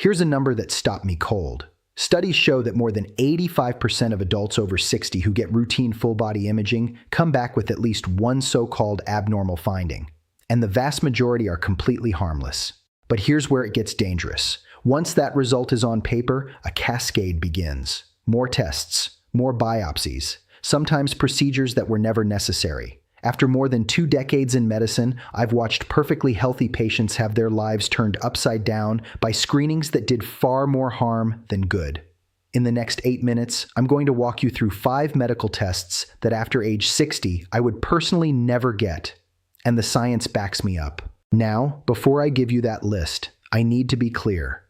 Here's a number that stopped me cold. Studies show that more than 85% of adults over 60 who get routine full-body imaging come back with at least one so-called abnormal finding, and the vast majority are completely harmless. But here's where it gets dangerous. Once that result is on paper, a cascade begins. More tests, more biopsies, sometimes procedures that were never necessary. After more than 2 decades in medicine, I've watched perfectly healthy patients have their lives turned upside down by screenings that did far more harm than good. In the next 8 minutes, I'm going to walk you through 5 medical tests that after age 60, I would personally never get, and the science backs me up. Now, before I give you that list, I need to be clear.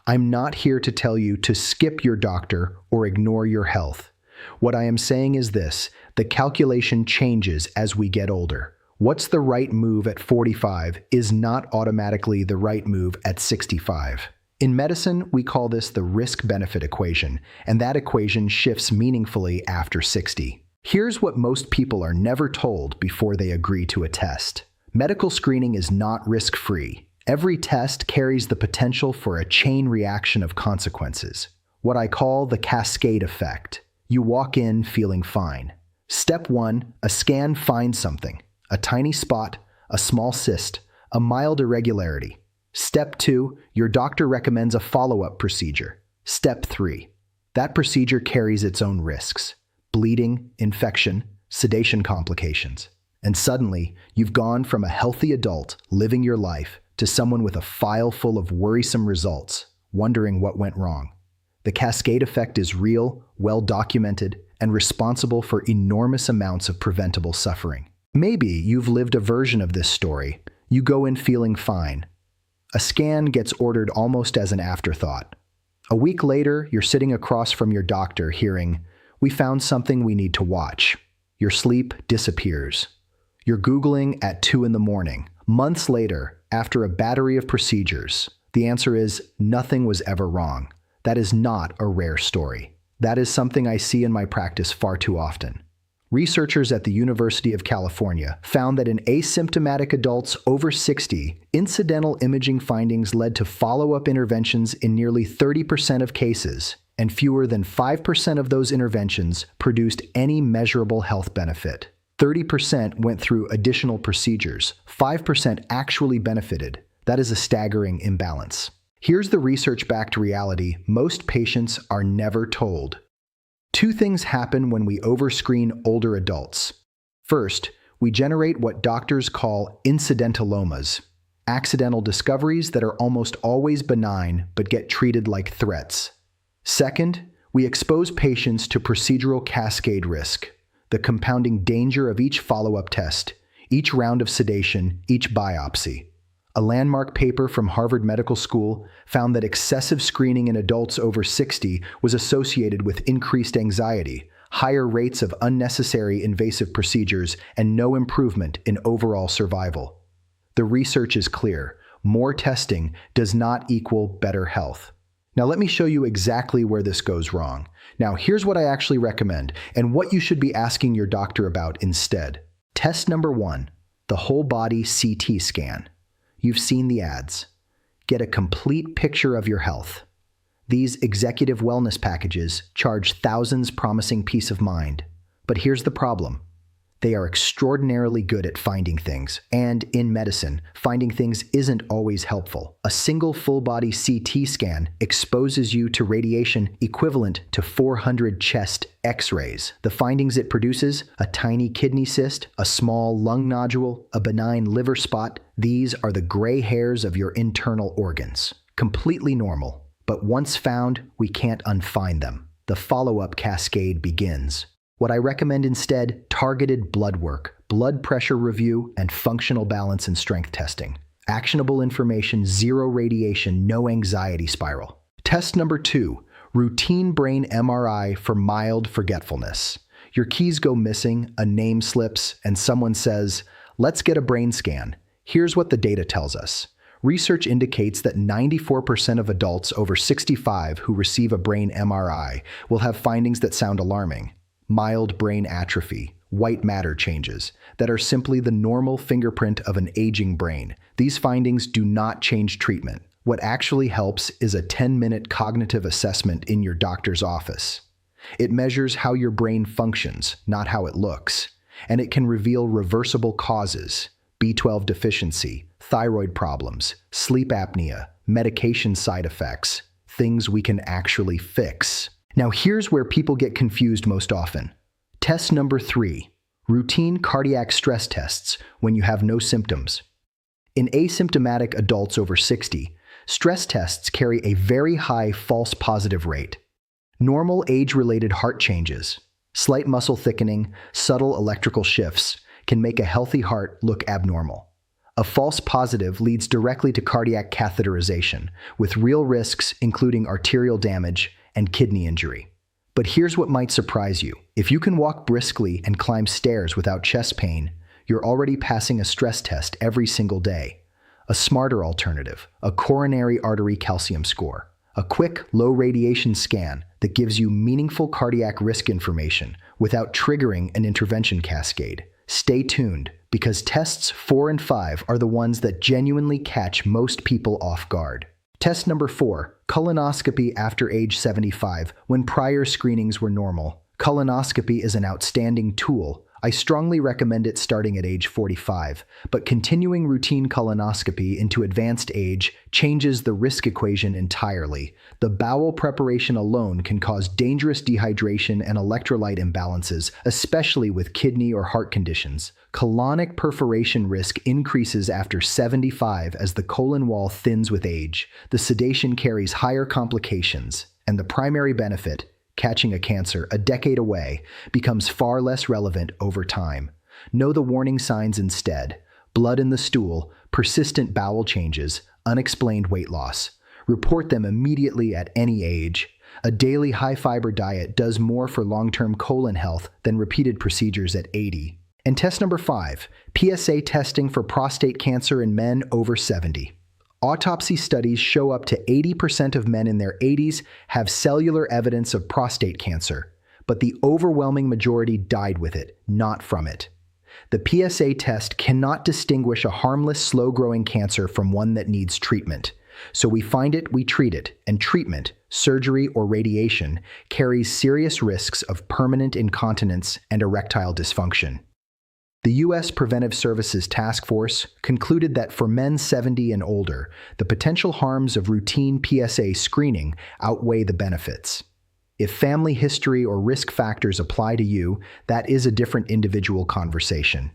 I'm not here to tell you to skip your doctor or ignore your health. What I am saying is this: the calculation changes as we get older. What's the right move at 45 is not automatically the right move at 65. In medicine, we call this the risk-benefit equation, and that equation shifts meaningfully after 60. Here's what most people are never told before they agree to a test. Medical screening is not risk-free. Every test carries the potential for a chain reaction of consequences, what I call the cascade effect. You walk in feeling fine. Step 1, a scan finds something: a tiny spot, a small cyst, a mild irregularity. Step 2, your doctor recommends a follow-up procedure. Step 3, that procedure carries its own risks: bleeding, infection, sedation complications. And suddenly, you've gone from a healthy adult living your life to someone with a file full of worrisome results, wondering what went wrong. The cascade effect is real, well-documented, and responsible for enormous amounts of preventable suffering. Maybe you've lived a version of this story. You go in feeling fine. A scan gets ordered almost as an afterthought. A week later, you're sitting across from your doctor hearing, "We found something we need to watch." Your sleep disappears. You're Googling at 2 in the morning. Months later, after a battery of procedures, the answer is nothing was ever wrong. That is not a rare story. That is something I see in my practice far too often. Researchers at the University of California found that in asymptomatic adults over 60, incidental imaging findings led to follow-up interventions in nearly 30% of cases, and fewer than 5% of those interventions produced any measurable health benefit. 30% went through additional procedures. 5% actually benefited. That is a staggering imbalance. Here's the research-backed reality most patients are never told. 2 things happen when we overscreen older adults. First, we generate what doctors call incidentalomas, accidental discoveries that are almost always benign but get treated like threats. Second, we expose patients to procedural cascade risk, the compounding danger of each follow-up test, each round of sedation, each biopsy. A landmark paper from Harvard Medical School found that excessive screening in adults over 60 was associated with increased anxiety, higher rates of unnecessary invasive procedures, and no improvement in overall survival. The research is clear: more testing does not equal better health. Now let me show you exactly where this goes wrong. Now here's what I actually recommend, and what you should be asking your doctor about instead. Test number 1, the whole body CT scan. You've seen the ads. Get a complete picture of your health. These executive wellness packages charge thousands, promising peace of mind. But here's the problem. They are extraordinarily good at finding things, and in medicine, finding things isn't always helpful. A single full-body CT scan exposes you to radiation equivalent to 400 chest X-rays. The findings it produces: a tiny kidney cyst, a small lung nodule, a benign liver spot. These are the gray hairs of your internal organs. Completely normal. But once found, we can't unfind them. The follow-up cascade begins. What I recommend instead: targeted blood work, blood pressure review, and functional balance and strength testing. Actionable information, zero radiation, no anxiety spiral. Test number 2, routine brain MRI for mild forgetfulness. Your keys go missing, a name slips, and someone says, "Let's get a brain scan." Here's what the data tells us. Research indicates that 94% of adults over 65 who receive a brain MRI will have findings that sound alarming. Mild brain atrophy, white matter changes, that are simply the normal fingerprint of an aging brain. These findings do not change treatment. What actually helps is a 10-minute cognitive assessment in your doctor's office. It measures how your brain functions, not how it looks, and it can reveal reversible causes: B12 deficiency, thyroid problems, sleep apnea, medication side effects, things we can actually fix. Now here's where people get confused most often. Test number 3, routine cardiac stress tests when you have no symptoms. In asymptomatic adults over 60, stress tests carry a very high false positive rate. Normal age-related heart changes, slight muscle thickening, subtle electrical shifts can make a healthy heart look abnormal. A false positive leads directly to cardiac catheterization, with real risks including arterial damage and kidney injury. But here's what might surprise you. If you can walk briskly and climb stairs without chest pain, you're already passing a stress test every single day. A smarter alternative, a coronary artery calcium score, a quick, low-radiation scan that gives you meaningful cardiac risk information without triggering an intervention cascade. Stay tuned, because tests 4 and 5 are the ones that genuinely catch most people off guard. Test number 4, colonoscopy after age 75, when prior screenings were normal. Colonoscopy is an outstanding tool. I strongly recommend it starting at age 45, but continuing routine colonoscopy into advanced age changes the risk equation entirely. The bowel preparation alone can cause dangerous dehydration and electrolyte imbalances, especially with kidney or heart conditions. Colonic perforation risk increases after 75 as the colon wall thins with age. The sedation carries higher complications, and the primary benefit, catching a cancer a decade away, becomes far less relevant over time. Know the warning signs instead: blood in the stool, persistent bowel changes, unexplained weight loss. Report them immediately at any age. A daily high-fiber diet does more for long-term colon health than repeated procedures at 80. And test number 5, PSA testing for prostate cancer in men over 70. Autopsy studies show up to 80% of men in their 80s have cellular evidence of prostate cancer, but the overwhelming majority died with it, not from it. The PSA test cannot distinguish a harmless, slow-growing cancer from one that needs treatment. So we find it, we treat it, and treatment, surgery or radiation, carries serious risks of permanent incontinence and erectile dysfunction. The U.S. Preventive Services Task Force concluded that for men 70 and older, the potential harms of routine PSA screening outweigh the benefits. If family history or risk factors apply to you, that is a different individual conversation.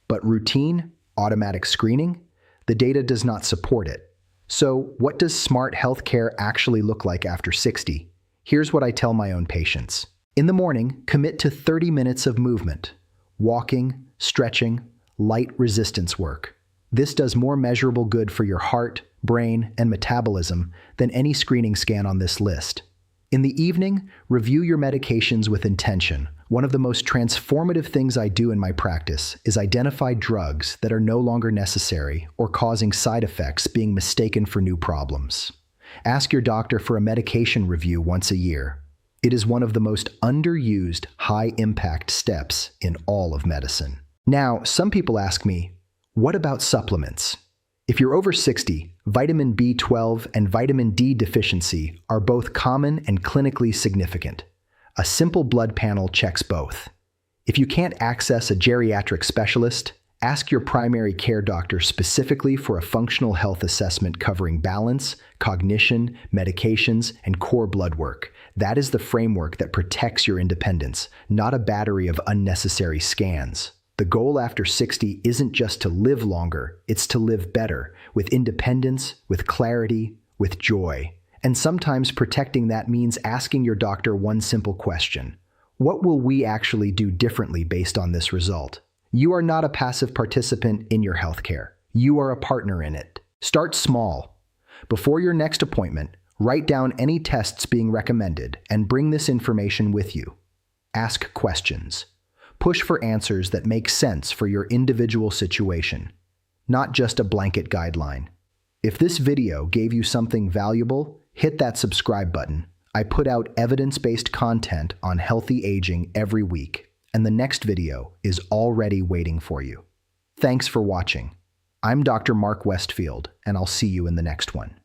But routine, automatic screening? The data does not support it. So, what does smart healthcare actually look like after 60? Here's what I tell my own patients. In the morning, commit to 30 minutes of movement. Walking, stretching, light resistance work. This does more measurable good for your heart, brain, and metabolism than any screening scan on this list. In the evening, review your medications with intention. One of the most transformative things I do in my practice is identify drugs that are no longer necessary or causing side effects being mistaken for new problems. Ask your doctor for a medication review once a year. It is one of the most underused, high-impact steps in all of medicine. Now, some people ask me, what about supplements? If you're over 60, vitamin B12 and vitamin D deficiency are both common and clinically significant. A simple blood panel checks both. If you can't access a geriatric specialist, ask your primary care doctor specifically for a functional health assessment covering balance, cognition, medications, and core blood work. That is the framework that protects your independence, not a battery of unnecessary scans. The goal after 60 isn't just to live longer, it's to live better, with independence, with clarity, with joy. And sometimes protecting that means asking your doctor one simple question: what will we actually do differently based on this result? You are not a passive participant in your healthcare. You are a partner in it. Start small. Before your next appointment, write down any tests being recommended and bring this information with you. Ask questions. Push for answers that make sense for your individual situation, not just a blanket guideline. If this video gave you something valuable, hit that subscribe button. I put out evidence-based content on healthy aging every week, and the next video is already waiting for you. Thanks for watching. I'm Dr. Mark Westfield, and I'll see you in the next one.